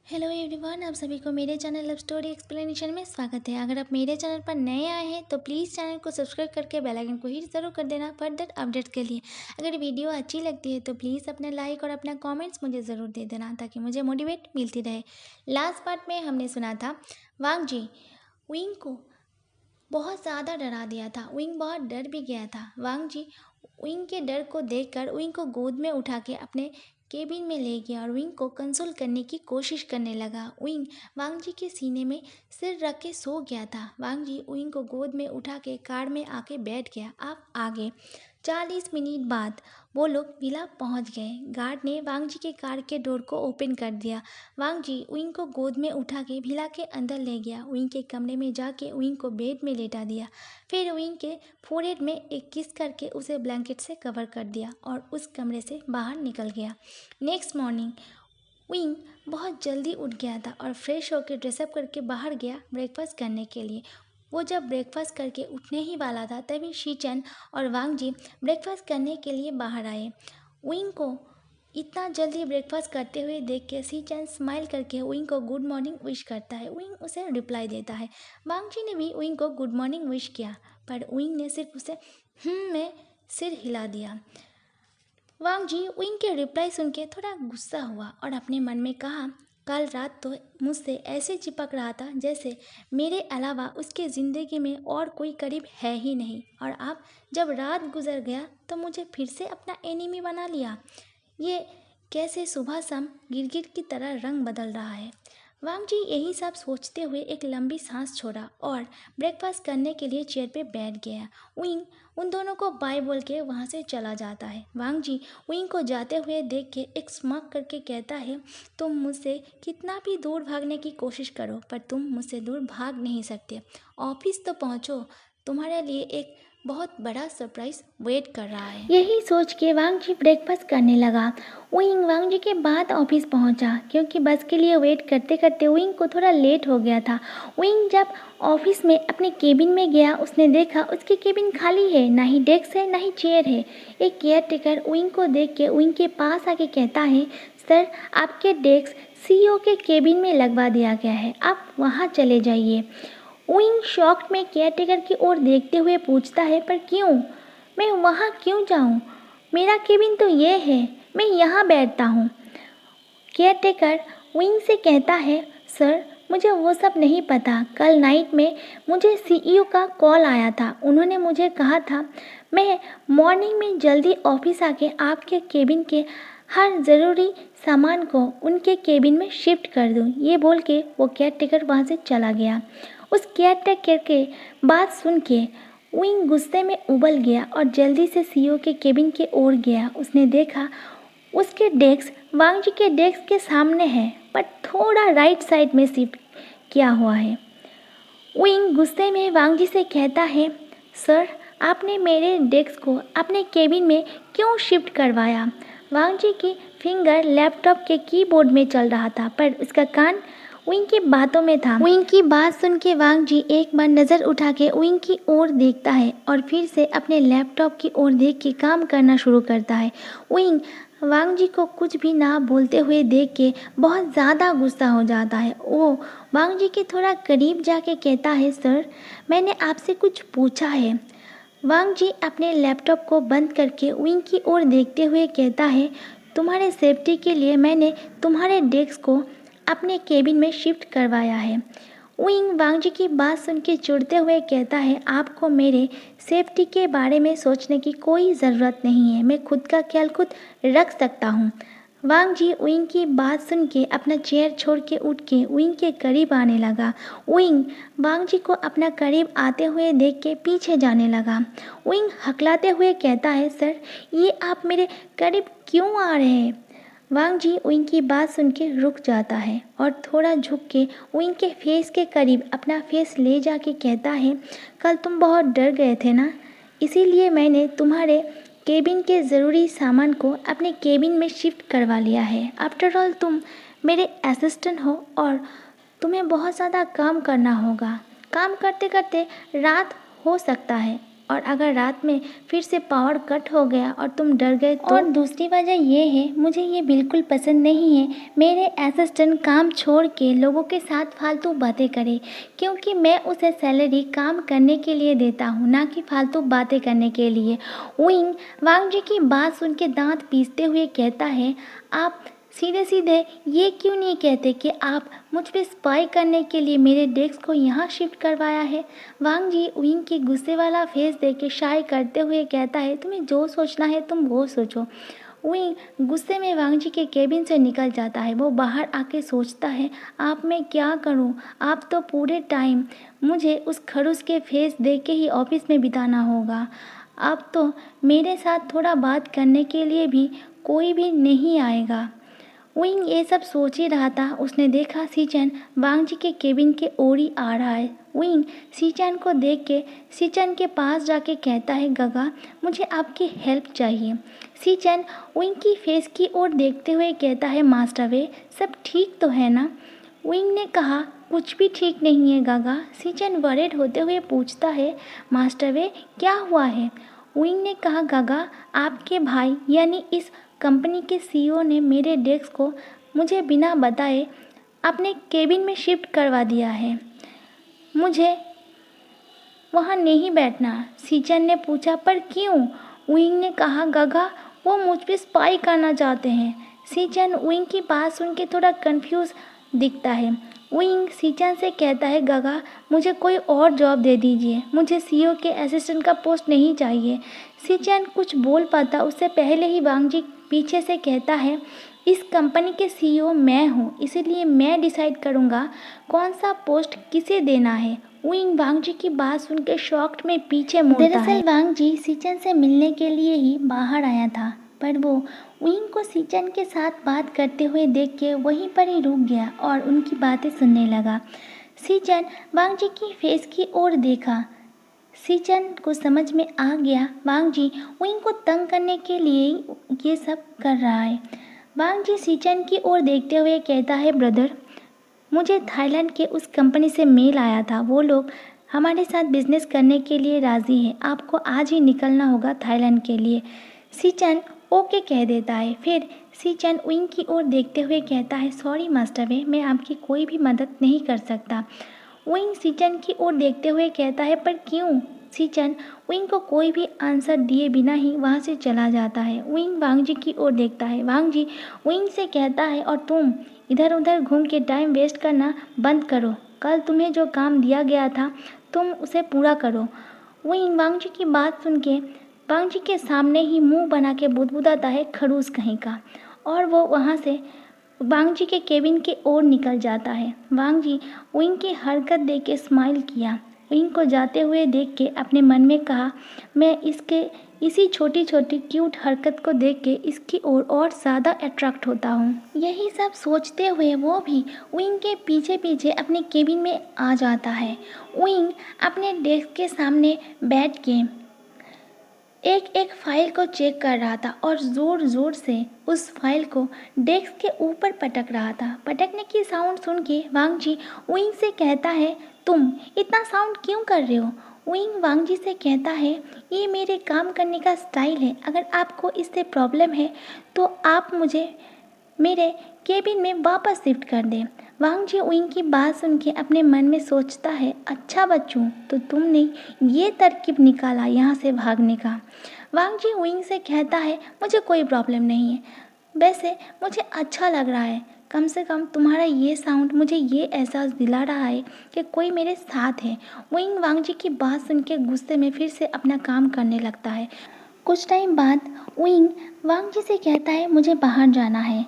Hello everyone, आप सभी को मेरे चैनल लव स्टोरी एक्सप्लेनेशन में स्वागत है। अगर आप मेरे चैनल पर नए आए हैं तो प्लीज़ चैनल को सब्सक्राइब करके बेल आइकन को हिट ज़रूर कर देना फर्दर अपडेट के लिए। अगर वीडियो अच्छी लगती है तो प्लीज़ अपने लाइक और अपना कमेंट्स मुझे ज़रूर दे देना ताकि मुझे मोटिवेट मिलती रहे। लास्ट पार्ट में हमने सुना था वांग जी विंग को बहुत ज़्यादा डरा दिया था। विंग बहुत डर भी गया था। वांग जी विंग के डर को देखकर विंग को गोद में उठा के अपने केबिन में ले गया और विंग को कंसोल करने की कोशिश करने लगा। विंग वांग जी के सीने में सिर रख के सो गया था। वांग जी विंग को गोद में उठा के कार में आके बैठ गया। आप आगे 40 मिनट बाद वो लोग विला पहुंच गए। गार्ड ने वांग जी के कार के डोर को ओपन कर दिया। वांग जी विंग को गोद में उठा के विला के अंदर ले गया। विंग के कमरे में जाके विंग को बेड में लेटा दिया। फिर विंग के फोरहेड में एक किस करके उसे ब्लैंकेट से कवर कर दिया और उस कमरे से बाहर निकल गया। नेक्स्ट मॉर्निंग विंग बहुत जल्दी उठ गया था और फ्रेश होकर ड्रेसअप करके बाहर गया ब्रेकफास्ट करने के लिए। वो जब ब्रेकफास्ट करके उठने ही वाला था तभी शीचन और वांग जी ब्रेकफास्ट करने के लिए बाहर आए। विंग को इतना जल्दी ब्रेकफास्ट करते हुए देख के शीचन स्माइल करके विंग को गुड मॉर्निंग विश करता है। विंग उसे रिप्लाई देता है। वांग जी ने भी विंग को गुड मॉर्निंग विश किया पर विंग ने सिर्फ उसे में सिर हिला दिया। वांग जी विंग के रिप्लाई सुन के थोड़ा गुस्सा हुआ और अपने मन में कहा, कल रात तो मुझसे ऐसे चिपक रहा था जैसे मेरे अलावा उसके ज़िंदगी में और कोई करीब है ही नहीं, और अब जब रात गुजर गया तो मुझे फिर से अपना एनिमी बना लिया। ये कैसे सुबह शाम गिरगिट की तरह रंग बदल रहा है। वांग जी यही सब सोचते हुए एक लंबी सांस छोड़ा और ब्रेकफास्ट करने के लिए चेयर पे बैठ गया। विंग उन दोनों को बाय बोल के वहाँ से चला जाता है। वांग जी विंग को जाते हुए देख के एक स्मार्क करके कहता है, तुम मुझसे कितना भी दूर भागने की कोशिश करो पर तुम मुझसे दूर भाग नहीं सकते। ऑफिस तो पहुँचो, तुम्हारे लिए एक बहुत बड़ा सरप्राइज वेट कर रहा है। यही सोच के वांग जी ब्रेकफास्ट करने लगा। विंग वांग जी के बाद ऑफिस पहुंचा क्योंकि बस के लिए वेट करते करते विंग को थोड़ा लेट हो गया था। विंग जब ऑफिस में अपने केबिन में गया उसने देखा उसके केबिन खाली है, ना ही डेस्क है ना ही चेयर है। एक केयर टेकर विंग को देख के विंग के पास आके कहता है, सर आपके डेस्क सीईओ के केबिन में लगवा दिया गया है, आप वहाँ चले जाइए। विंग शॉक्ड में केयरटेकर की ओर देखते हुए पूछता है, पर क्यों? मैं वहाँ क्यों जाऊँ? मेरा केबिन तो ये है, मैं यहाँ बैठता हूँ। केयरटेकर विंग से कहता है, सर मुझे वो सब नहीं पता। कल नाइट में मुझे सीईओ का कॉल आया था। उन्होंने मुझे कहा था मैं मॉर्निंग में जल्दी ऑफिस आके आपके केबिन के हर ज़रूरी सामान को उनके केबिन में शिफ्ट कर दूँ। ये बोल के वो केयरटेकर वहाँ से चला गया। उस केयरटेकर के बात सुन के विंग गुस्से में उबल गया और जल्दी से सीईओ के केबिन के ओर गया। उसने देखा उसके डेस्क वांग जी के डेस्क के सामने है पर थोड़ा राइट साइड में शिफ्ट किया हुआ है। विंग गुस्से में वांग जी से कहता है, सर आपने मेरे डेस्क को अपने केबिन में क्यों शिफ्ट करवाया? वांग जी की फिंगर लैपटॉप के कीबोर्ड में चल रहा था पर उसका कान विंग की बातों में था। विंग की बात सुन के वांग जी एक बार नज़र उठा के विंग की ओर देखता है और फिर से अपने लैपटॉप की ओर देख के काम करना शुरू करता है। विंग वांग जी को कुछ भी ना बोलते हुए देख के बहुत ज़्यादा गुस्सा हो जाता है। वो वांग जी के थोड़ा करीब जाके कहता है, सर मैंने आपसे कुछ पूछा है। वांग जी अपने लैपटॉप को बंद करके विंग की ओर देखते हुए कहता है, तुम्हारे सेफ्टी के लिए मैंने तुम्हारे डेस्क को अपने केबिन में शिफ्ट करवाया है। विंग वांग जी की बात सुन के चिढ़ते हुए कहता है, आपको मेरे सेफ्टी के बारे में सोचने की कोई ज़रूरत नहीं है, मैं खुद का ख्याल खुद रख सकता हूँ। वांग जी विंग की बात सुन के अपना चेयर छोड़ के उठ के विंग के करीब आने लगा। विंग वांग जी को अपना करीब आते हुए देख के पीछे जाने लगा। विंग हकलाते हुए कहता है, सर ये आप मेरे करीब क्यों आ रहे हैं? वांग जी विंग की बात सुन के रुक जाता है और थोड़ा झुक के विंग के फेस के करीब अपना फेस ले जाके कहता है, कल तुम बहुत डर गए थे ना, इसीलिए मैंने तुम्हारे केबिन के ज़रूरी सामान को अपने केबिन में शिफ्ट करवा लिया है। आफ्टर ऑल तुम मेरे असिस्टेंट हो और तुम्हें बहुत ज़्यादा काम करना होगा। काम करते करते रात हो सकता है, और अगर रात में फिर से पावर कट हो गया और तुम डर गए तो। और दूसरी वजह ये है, मुझे ये बिल्कुल पसंद नहीं है मेरे असिस्टेंट काम छोड़ के लोगों के साथ फालतू बातें करे, क्योंकि मैं उसे सैलरी काम करने के लिए देता हूँ, ना कि फालतू बातें करने के लिए। विंग वांग जी की बात सुन के दांत पीसते हुए कहता है, आप सीधे सीधे ये क्यों नहीं कहते कि आप मुझ पे स्पाई करने के लिए मेरे डेस्क को यहाँ शिफ्ट करवाया है। वांग जी विंग की गुस्से वाला फेस देख के शाय करते हुए कहता है, तुम्हें जो सोचना है तुम वो सोचो। विंग गुस्से में वांग जी के केबिन से निकल जाता है। वो बाहर आके सोचता है, आप मैं क्या करूं, आप तो पूरे टाइम मुझे उस खड़ूस के फेस देख के ही ऑफिस में बिताना होगा। अब तो मेरे साथ थोड़ा बात करने के लिए भी कोई भी नहीं आएगा। विंग ये सब सोच ही रहा था, उसने देखा सीचैन वांग जी के केबिन के ओर ही आ रहा है। विंग सीचैन को देख के सीचैन के पास जाके कहता है, गगा मुझे आपकी हेल्प चाहिए। सीचैन विंग की फेस की ओर देखते हुए कहता है, मास्टर वे सब ठीक तो है ना। विंग ने कहा, कुछ भी ठीक नहीं है गागा। सीचैन वरिड होते हुए पूछता है, मास्टर वे क्या हुआ है। विंग ने कहा, गागा आपके भाई यानी इस कंपनी के सीईओ ने मेरे डेस्क को मुझे बिना बताए अपने केबिन में शिफ्ट करवा दिया है, मुझे वहाँ नहीं बैठना। सीचन ने पूछा, पर क्यों। विंग ने कहा, गगा वो मुझ पे स्पाई करना चाहते हैं। सीचन विंग की बात सुन के थोड़ा कंफ्यूज दिखता है। विंग सीचन से कहता है, गगा मुझे कोई और जॉब दे दीजिए, मुझे सीईओ के असिस्टेंट का पोस्ट नहीं चाहिए। सीचन कुछ बोल पाता उससे पहले ही वांग जी पीछे से कहता है, इस कंपनी के सीईओ मैं हूँ, इसीलिए मैं डिसाइड करूँगा कौन सा पोस्ट किसे देना है। विंग वांग जी की बात सुन के शॉक्ड में पीछे मुड़ता है। दरअसल वांग जी सीचन से मिलने के लिए ही बाहर आया था, पर वो विंग को सीचन के साथ बात करते हुए देख के वहीं पर ही रुक गया और उनकी बातें सुनने लगा। सीचन वांग जी की फेस की ओर देखा। सीचन को समझ में आ गया, वांग जी विंग को तंग करने के लिए ये सब कर रहा है। वांग जी सीचन की ओर देखते हुए कहता है, ब्रदर मुझे थाईलैंड के उस कंपनी से मेल आया था, वो लोग हमारे साथ बिजनेस करने के लिए राज़ी है, आपको आज ही निकलना होगा थाईलैंड के लिए। सीचन ओके कह देता है। फिर सीचन विंग की ओर देखते हुए कहता है, सॉरी मास्टर वे मैं आपकी कोई भी मदद नहीं कर सकता। विंग सीचन की ओर देखते हुए कहता है, पर क्यों। सीचन विंग को कोई भी आंसर दिए बिना ही वहाँ से चला जाता है। विंग वांग जी की ओर देखता है। वांग जी विंग से कहता है, और तुम इधर उधर घूम के टाइम वेस्ट करना बंद करो, कल तुम्हें जो काम दिया गया था तुम उसे पूरा करो। विंग वांग जी की बात सुन के वांग जी के सामने ही मुंह बना के बुदबुदाता है, खड़ूस कहीं का, और वो वहाँ से वांग जी के केबिन के ओर निकल जाता है। वांग जी विंग की हरकत देख के स्माइल किया। विंग को जाते हुए देख के अपने मन में कहा, मैं इसके इसी छोटी छोटी क्यूट हरकत को देख के इसकी ओर और ज़्यादा अट्रैक्ट होता हूँ। यही सब सोचते हुए वो भी विंग के पीछे पीछे अपने केबिन में आ जाता है। विंग अपने डेस्क के सामने बैठ के एक एक फाइल को चेक कर रहा था और ज़ोर ज़ोर से उस फाइल को डेस्क के ऊपर पटक रहा था। पटकने की साउंड सुन के वांग जी विंग से कहता है, तुम इतना साउंड क्यों कर रहे हो। विंग वांग जी से कहता है, ये मेरे काम करने का स्टाइल है, अगर आपको इससे प्रॉब्लम है तो आप मुझे मेरे केबिन में वापस शिफ्ट कर दें। वांग जी विंग की बात सुन के अपने मन में सोचता है, अच्छा बच्चों तो तुमने ये तरकीब निकाला यहाँ से भागने का। वांग जी विंग से कहता है, मुझे कोई प्रॉब्लम नहीं है, वैसे मुझे अच्छा लग रहा है, कम से कम तुम्हारा ये साउंड मुझे ये एहसास दिला रहा है कि कोई मेरे साथ है। विंग वांग जी की बात सुन के गुस्से में फिर से अपना काम करने लगता है। कुछ टाइम बाद विंग वांग जी से कहता है, मुझे बाहर जाना है।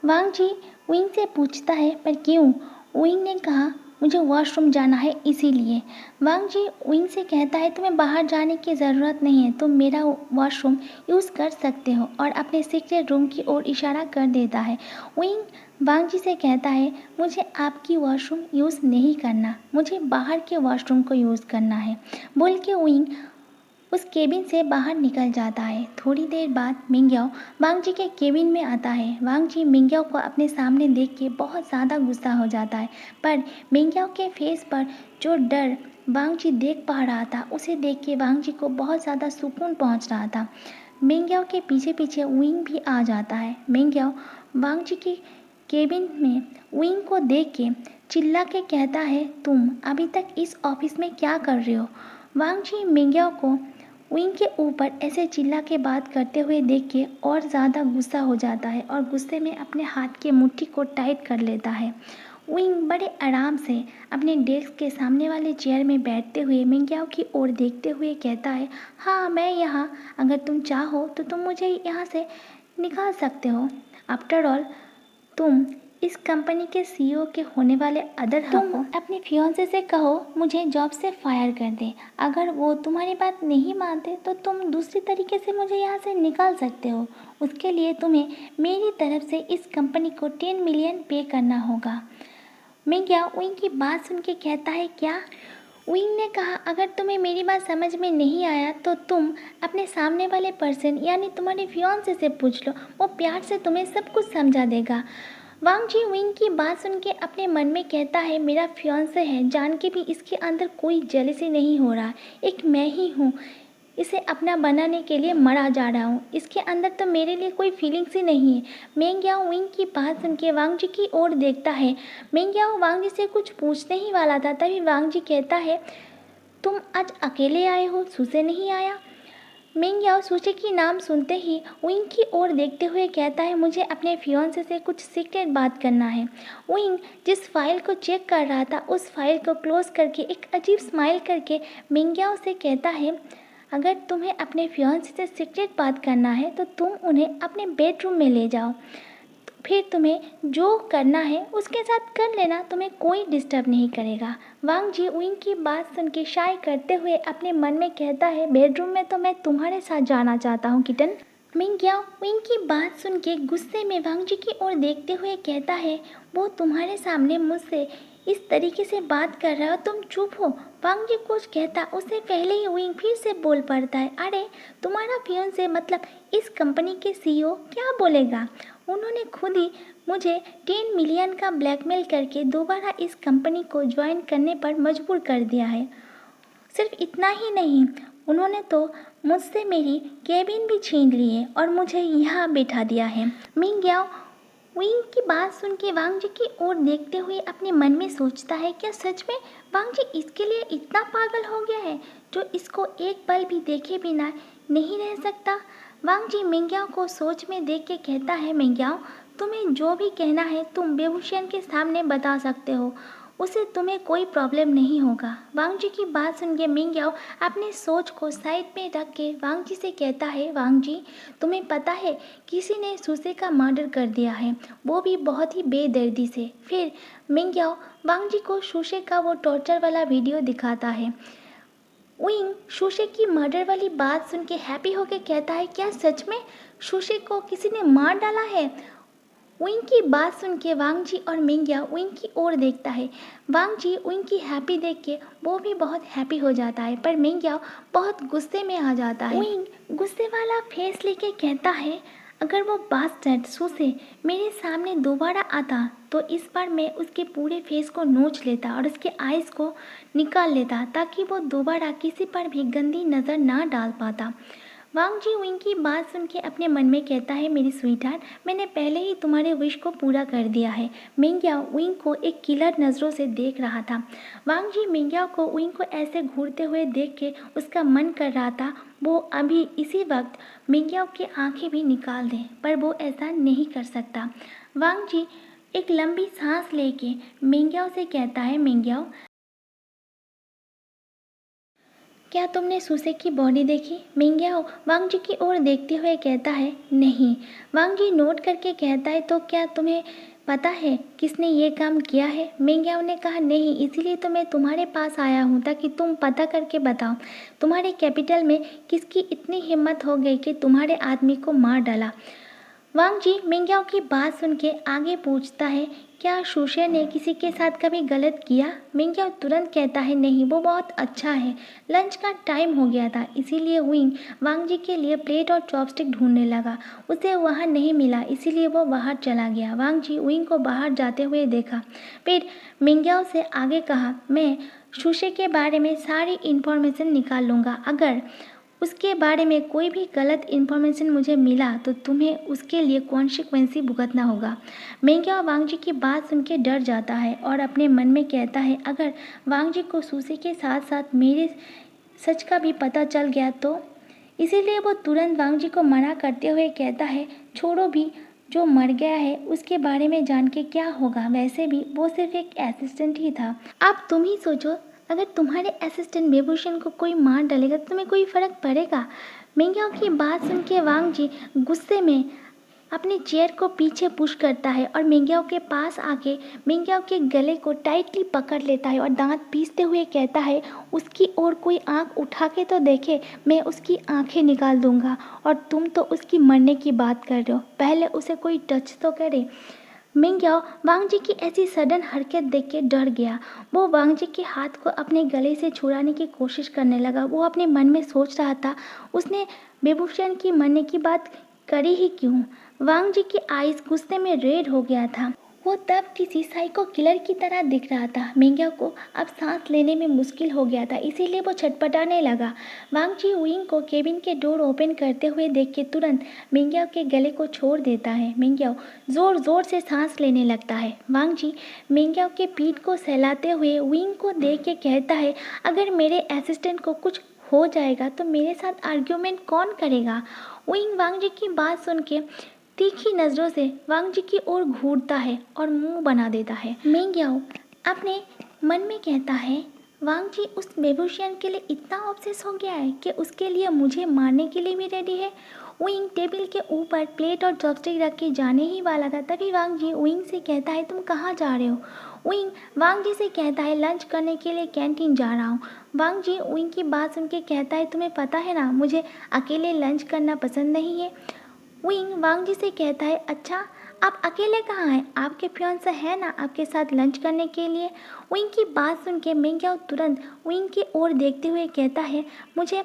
वांग जी विंग से पूछता है, पर क्यों। विंग ने कहा, मुझे वॉशरूम जाना है इसीलिए। वांग जी विंग से कहता है, तुम्हें बाहर जाने की ज़रूरत नहीं है, तुम मेरा वॉशरूम यूज़ कर सकते हो, और अपने सीक्रेट रूम की ओर इशारा कर देता है। विंग वांग जी से कहता है, मुझे आपकी वॉशरूम यूज़ नहीं करना, मुझे बाहर के वॉशरूम को यूज़ करना है। बोल के विंग उस केबिन से बाहर निकल जाता है। थोड़ी देर बाद मिंग्याओ वांग जी के केबिन में आता है। वांग जी मिंग्याओ को अपने सामने देख के बहुत ज़्यादा गुस्सा हो जाता है, पर मिंग्याओ के फेस पर जो डर वांग जी देख पा रहा था, उसे देख के वांग जी को बहुत ज़्यादा सुकून पहुंच रहा था। मिंग्याओ के पीछे पीछे विंग भी आ जाता है। मिंग्याओ वांग जी की केबिन में विंग को देख के चिल्ला के कहता है, तुम अभी तक इस ऑफिस में क्या कर रहे हो? वांग जी मिंग्याओ को विंग के ऊपर ऐसे चिल्ला के बात करते हुए देख के और ज़्यादा गुस्सा हो जाता है और गुस्से में अपने हाथ के मुट्ठी को टाइट कर लेता है। विंग बड़े आराम से अपने डेस्क के सामने वाले चेयर में बैठते हुए मिंग्याओ की ओर देखते हुए कहता है, हाँ मैं यहाँ, अगर तुम चाहो तो तुम मुझे यहाँ से निकाल सकते हो। आफ्टर ऑल तुम इस कंपनी के सीईओ के होने वाले अदर हो। तुम अपने फियांसे से कहो मुझे जॉब से फायर कर दे। अगर वो तुम्हारी बात नहीं मानते तो तुम दूसरी तरीके से मुझे यहाँ से निकाल सकते हो। उसके लिए तुम्हें मेरी तरफ से इस कंपनी को 10 मिलियन पे करना होगा। मिंग्याओ विंग की बात सुन के कहता है, क्या? विंग ने कहा, अगर तुम्हें मेरी बात समझ में नहीं आया तो तुम अपने सामने वाले पर्सन यानी तुम्हारे फियांसे से पूछ लो, वो प्यार से तुम्हें सब कुछ समझा देगा। वांग जी विंग की बात सुन के अपने मन में कहता है, मेरा फियांसे है जान के भी इसके अंदर कोई जेलसी नहीं हो रहा, एक मैं ही हूँ इसे अपना बनाने के लिए मरा जा रहा हूँ, इसके अंदर तो मेरे लिए कोई फीलिंग्स ही नहीं है। मिंग्याओ विंग की बात सुन के वांग जी की ओर देखता है। मिंग्याओ वांग जी से कुछ पूछने ही वाला था, तभी वांग जी कहता है, तुम आज अकेले आए हो, सुसे नहीं आया? मिंग्याओ सुचे की नाम सुनते ही विंग की ओर देखते हुए कहता है, मुझे अपने फियांसे से कुछ सीक्रेट बात करना है। विंग जिस फाइल को चेक कर रहा था, उस फाइल को क्लोज करके एक अजीब स्माइल करके मिंग्याओ से कहता है, अगर तुम्हें अपने फियांसे से सीक्रेट बात करना है तो तुम उन्हें अपने बेडरूम में ले जाओ, फिर तुम्हें जो करना है उसके साथ कर लेना, तुम्हें कोई डिस्टर्ब नहीं करेगा। वांग जी विंग की बात सुन के शाय करते हुए अपने मन में कहता है, बेडरूम में तो मैं तुम्हारे साथ जाना चाहता हूँ किटन। मिंग्याओ विंग की बात सुन के गुस्से में वांग जी की ओर देखते हुए कहता है, वो तुम्हारे सामने मुझसे इस तरीके से बात कर रहा हो, तुम चुप हो। वांग जी कुछ कहता उससे पहले ही विंग फिर से बोल पड़ता है, अरे तुम्हारा फियांसे मतलब इस कंपनी के सीईओ क्या बोलेगा? उन्होंने खुद ही मुझे 10 मिलियन का ब्लैकमेल करके दोबारा इस कंपनी को ज्वाइन करने पर मजबूर कर दिया है। सिर्फ इतना ही नहीं, उन्होंने तो मुझसे मेरी केबिन भी छीन ली है और मुझे यहाँ बैठा दिया है। मिंग्याओ विंग की बात सुन के वांग जी की ओर देखते हुए अपने मन में सोचता है, क्या सच में वांग जी इसके लिए इतना पागल हो गया है जो इसको एक पल भी देखे बिना नहीं रह सकता? वांग जी मिंग्याओ को सोच में देख के कहता है, मिंग्याओ तुम्हें जो भी कहना है तुम बेबूशियन के सामने बता सकते हो, उसे तुम्हें कोई प्रॉब्लम नहीं होगा। वांग जी की बात सुन के मिंग्याओ अपनी सोच को साइड में रख के वांग जी से कहता है, वांग जी तुम्हें पता है किसी ने सुसे का मर्डर कर दिया है, वो भी बहुत ही बेदर्दी से। फिर मिंग्याओ वांग जी को सुसे का वो टॉर्चर वाला वीडियो दिखाता है। विंग सुसे की मर्डर वाली बात सुन के हैप्पी होकर कहता है, क्या सच में सुसे को किसी ने मार डाला है? विंग की बात सुन के वांग जी और मिंग्याओ विंग की ओर देखता है। वांग जी विंग की हैप्पी देख के वो भी बहुत हैप्पी हो जाता है, पर मिंग्याओ बहुत गुस्से में आ जाता है। विंग गुस्से वाला फेस लेके कहता है, अगर वो बास्टर्ड सुसे मेरे सामने दोबारा आता तो इस बार मैं उसके पूरे फेस को नोच लेता और उसके आइज़ को निकाल लेता, ताकि वो दोबारा किसी पर भी गंदी नज़र ना डाल पाता। वांग जी विंग की बात सुन के अपने मन में कहता है, मेरी स्वीटहार्ट मैंने पहले ही तुम्हारे विश को पूरा कर दिया है। मिंग्याओ विंग को एक किलर नज़रों से देख रहा था। वांग जी मिंग्याओ को विंग को ऐसे घूरते हुए देख के उसका मन कर रहा था वो अभी इसी वक्त मिंग्याओ की आंखें भी निकाल दे, पर वो ऐसा नहीं कर सकता। वांग जी एक लंबी सांस लेके मिंग्याओ से कहता है, मिंग्याओ क्या तुमने सुसे की बॉडी देखी? मिंग्याओ वांग जी की ओर देखते हुए कहता है, नहीं। वांग जी नोट करके कहता है, तो क्या तुम्हें पता है किसने ये काम किया है? मिंग्याओ ने कहा, नहीं, इसीलिए तो मैं तुम्हारे पास आया हूँ ताकि तुम पता करके बताओ तुम्हारे कैपिटल में किसकी इतनी हिम्मत हो गई कि तुम्हारे आदमी को मार डाला। वांग जी मिंग्याओ की बात सुन के आगे पूछता है, क्या शुशे ने किसी के साथ कभी गलत किया? मिंग्याओ तुरंत कहता है नहीं, वो बहुत अच्छा है। लंच का टाइम हो गया था, इसीलिए विंग वांगजी के लिए प्लेट और चॉपस्टिक ढूंढने लगा। उसे वहाँ नहीं मिला, इसीलिए वो बाहर चला गया। वांगजी विंग को बाहर जाते हुए देखा, फिर मिंग्याओ से आगे कहा, मैं शुशे के बारे में सारी इन्फॉर्मेशन निकाल लूँगा। अगर उसके बारे में कोई भी गलत इन्फॉर्मेशन मुझे मिला तो तुम्हें उसके लिए कॉन्सिक्वेंसी भुगतना होगा। मिंग्याओ वांगजी की बात सुन के डर जाता है और अपने मन में कहता है, अगर वांगजी को सुशी के साथ साथ मेरे सच का भी पता चल गया तो। इसीलिए वो तुरंत वांगजी को मना करते हुए कहता है, छोड़ो भी, जो मर गया है उसके बारे में जान के क्या होगा, वैसे भी वो सिर्फ एक असिस्टेंट ही था। अब तुम ही सोचो, अगर तुम्हारे असिस्टेंट बेबूशन को कोई मार डालेगा तो तुम्हें कोई फर्क पड़ेगा? मिंग्याओ की बात सुन के वांगजी गुस्से में अपने चेयर को पीछे पुश करता है और मिंग्याओ के पास आके मिंग्याओ के गले को टाइटली पकड़ लेता है और दांत पीसते हुए कहता है, उसकी ओर कोई आंख उठा के तो देखे, मैं उसकी आंखें निकाल दूंगा। और तुम तो उसकी मरने की बात कर रहे हो, पहले उसे कोई टच तो करे। मिंग्याओ वांगजी की ऐसी सडन हरकत देख के डर गया। वो वांगजी के हाथ को अपने गले से छुड़ाने की कोशिश करने लगा। वो अपने मन में सोच रहा था, उसने बेबूशन की मरने की बात करी ही क्यों? वांगजी की आईज गुस्से में रेड हो गया था। वो तब किसी साइको किलर की तरह दिख रहा था। मिंग्याओ को अब सांस लेने में मुश्किल हो गया था, इसीलिए वो छटपटाने लगा। वांगजी विंग को केबिन के डोर ओपन करते हुए देख के तुरंत मिंग्याओ के गले को छोड़ देता है। मिंग्याओ जोर जोर से सांस लेने लगता है। वांगजी मिंग्याओ के पीठ को सहलाते हुए विंग को देख के कहता है, अगर मेरे असिस्टेंट को कुछ हो जाएगा तो मेरे साथ आर्ग्यूमेंट कौन करेगा? विंग वांगजी की बात सुन के तीखी नज़रों से वांगजी की ओर घूरता है और मुंह बना देता है। मिंग्याओ अपने मन में कहता है, वांगजी उस बेबूशियन के लिए इतना ऑब्सेस हो गया है कि उसके लिए मुझे मारने के लिए भी रेडी है। विंग टेबल के ऊपर प्लेट और चॉपस्टिक रख के जाने ही वाला था, तभी वांगजी विंग से कहता है, तुम कहाँ जा रहे हो? विंग वांगजी से कहता है, लंच करने के लिए कैंटीन जा रहा हूँ। वांगजी विंग की बात सुन के कहता है, तुम्हें पता है ना, मुझे अकेले लंच करना पसंद नहीं है। विंग वांगजी से कहता है, अच्छा आप अकेले कहाँ हैं? आपके फियांसे है ना आपके साथ लंच करने के लिए? विंग की बात सुन के मिंग्याओ तुरंत विंग की ओर देखते हुए कहता है, मुझे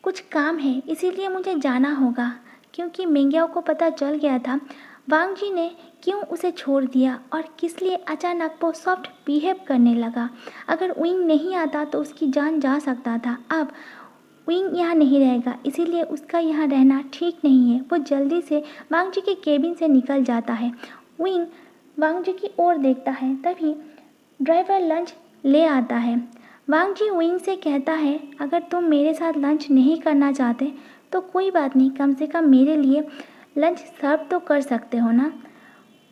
कुछ काम है इसीलिए मुझे जाना होगा। क्योंकि मिंग्याओ को पता चल गया था वांगजी ने क्यों उसे छोड़ दिया और किस लिए अचानक वो सॉफ्ट बिहेव करने लगा। अगर विंग नहीं आता तो उसकी जान जा सकता था। अब विंग यहाँ नहीं रहेगा, इसीलिए उसका यहाँ रहना ठीक नहीं है। वो जल्दी से वांगजी के केबिन से निकल जाता है। विंग वांगजी की ओर देखता है, तभी ड्राइवर लंच ले आता है। वांगजी विंग से कहता है, अगर तुम मेरे साथ लंच नहीं करना चाहते तो कोई बात नहीं, कम से कम मेरे लिए लंच सर्व तो कर सकते हो ना।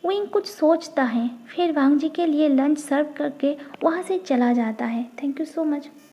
विंग कुछ सोचता है, फिर वांगजी के लिए लंच सर्व करके वहाँ से चला जाता है। Thank you so much.